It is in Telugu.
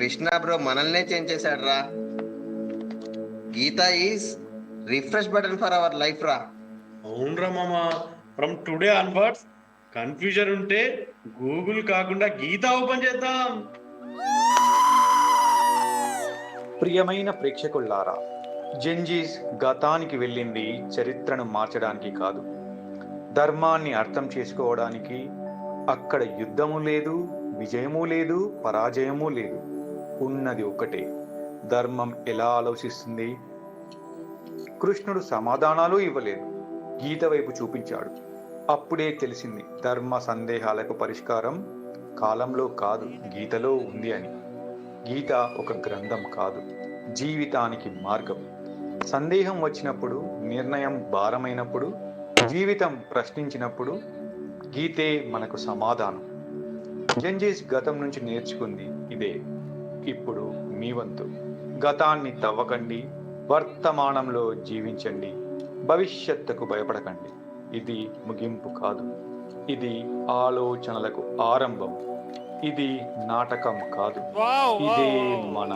కృష్ణ బ్రో మనల్నే చేంజ్ చేశాడు రా. Geetha is refresh button for our life రా. అవునరా మామ, ఫ్రమ్ టుడే ఆన్వర్డ్స్ కన్ఫ్యూజన్ ఉంటే గూగుల్ కాకుండా గీత ఓపెన్ చేద్దాం. ప్రియమైన ప్రేక్షకుల్లారా, జెంజీస్ గతానికి వెళ్ళింది చరిత్రను మార్చడానికి కాదు, ధర్మాన్ని అర్థం చేసుకోవడానికి. అక్కడ యుద్ధము లేదు, విజయము లేదు, పరాజయము లేదు. ఉన్నది ఒకటే, ధర్మం ఎలా ఆలోచిస్తుంది. కృష్ణుడు సమాధానాలు ఇవ్వలేదు, గీత వైపు చూపించాడు. అప్పుడే తెలిసింది ధర్మ సందేహాలకు పరిష్కారం కాలంలో కాదు, గీతలో ఉంది అని. గీత ఒక గ్రంథం కాదు, జీవితానికి మార్గం. సందేహం వచ్చినప్పుడు, నిర్ణయం భారమైనప్పుడు, జీవితం ప్రశ్నించినప్పుడు గీతే మనకు సమాధానం. జంజీస్ గతం నుంచి నేర్చుకుంది ఇదే. ఇప్పుడు మీ వంతు. గతాన్ని తవ్వకండి, వర్తమానంలో జీవించండి, భవిష్యత్తుకు భయపడకండి. ఇది ముగింపు కాదు, ఇది ఆలోచనలకు ఆరంభం. ఇది నాటకం కాదు, ఇదే మన